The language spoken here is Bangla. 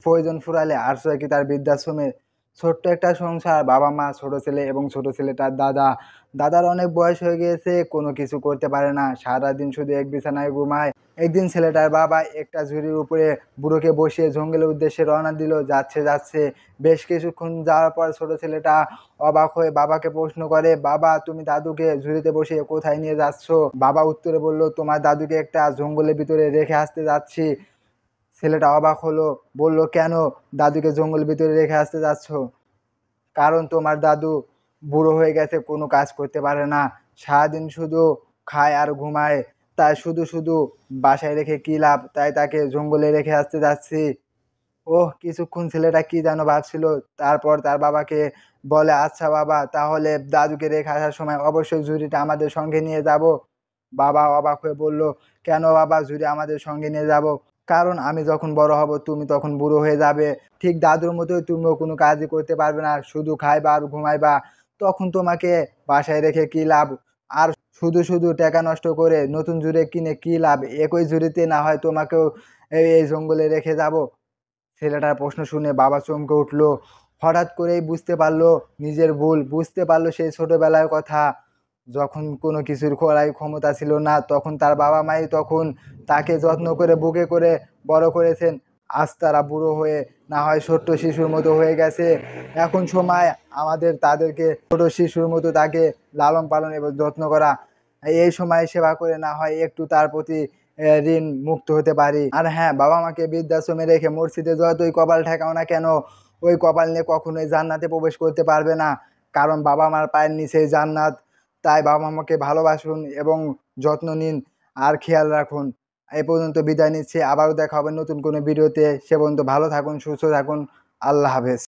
প্রয়োজন ফুরালে আশ্রয় কি তার বৃদ্ধাশ্রমে। ছোট্ট একটা সংসার, বাবা মা, ছোট ছেলে এবং ছোট ছেলেটার দাদা। দাদার অনেক বয়স হয়ে গিয়েছে, কোনো কিছু করতে পারে না, সারাদিন শুধু এক বিছানায় ঘুমায়। একদিন ছেলেটার বাবা একটা ঝুড়ির উপরে বুড়োকে বসিয়ে জঙ্গলের উদ্দেশ্যে রওনা দিল। যাচ্ছে যাচ্ছে বেশ কিছুক্ষণ যাওয়ার পর ছোট ছেলেটা অবাক হয়ে বাবাকে প্রশ্ন করে, বাবা তুমি দাদুকে ঝুড়িতে বসিয়ে কোথায় নিয়ে যাচ্ছ? বাবা উত্তরে বলল, তোমার দাদুকে একটা জঙ্গলের ভিতরে রেখে আসতে যাচ্ছি। ছেলেটা অবাক হলো, বলল, কেন দাদুকে জঙ্গলের ভিতরে রেখে আসতে যাচ্ছ? কারণ তোমার দাদু বুড়ো হয়ে গেছে, কোনো কাজ করতে পারে না, সারাদিন শুধু খায় আর ঘুমায়, তাই শুধু শুধু বাসায় রেখে কি লাভ, তাই তাকে জঙ্গলে রেখে আসতে যাচ্ছি। ওহ, কিছুক্ষণ ছেলেটা কি যেন ভাবছিল, তারপর তার বাবাকে বলে, আচ্ছা বাবা, তাহলে দাদুকে রেখে আসার সময় অবশ্যই ঝুড়িটা আমাদের সঙ্গে নিয়ে যাব। বাবা অবাক হয়ে বলল, কেন বাবা ঝুড়ি আমাদের সঙ্গে নিয়ে যাব? কারণ আমি যখন বড় হব তুমি তখন বুড়ো হয়ে যাবে, ঠিক দাদুর মতোই তুমিও কোনো কাজই করতে পারবে না, শুধু খাইবা আর ঘুমাইবা, তখন তোমাকে বাসায় রেখে কি লাভ? আর শুধু শুধু টাকা নষ্ট করে নতুন ঝুড়ি কিনে কি লাভ? একই ঝুড়িতে না হয় তোমাকেও এই জঙ্গলে রেখে যাব। ছেলেটার প্রশ্ন শুনে বাবা চমকে উঠলো। হঠাৎ করেই বুঝতে পারলো নিজের ভুল, বুঝতে পারলো সেই ছোটবেলার কথা, যখন কোনো কিছুর করার ক্ষমতা ছিল না, তখন তার বাবা মাই তখন তাকে যত্ন করে বুকে করে বড় করেছেন। আজ তারা বুড়ো হয়ে না হয় ছোট্ট শিশুর মতো হয়ে গেছে। এখন সময় আমাদের তাদেরকে ছোট শিশুর মতো তাকে লালন পালন এবং যত্ন করা। এই সময় সেবা করে না হয় একটু তার প্রতি ঋণ মুক্ত হতে পারি। আর হ্যাঁ, বাবা মাকে বৃদ্ধাশ্রমে রেখে মসজিদে যতই কপাল ঠেকাও না কেন, ওই কপাল নিয়ে কখনোই জান্নাতে প্রবেশ করতে পারবে না। কারণ বাবা মার পায়ের নিচেই জান্নাত। তাই বাবা মাকে ভালোবাসুন এবং যত্ন নিন আর খেয়াল রাখুন। এই পর্যন্ত বিদায় নিচ্ছি, আবারও দেখা হবে নতুন কোনো ভিডিওতে। সে পর্যন্ত ভালো থাকুন, সুস্থ থাকুন। আল্লাহ হাফেজ।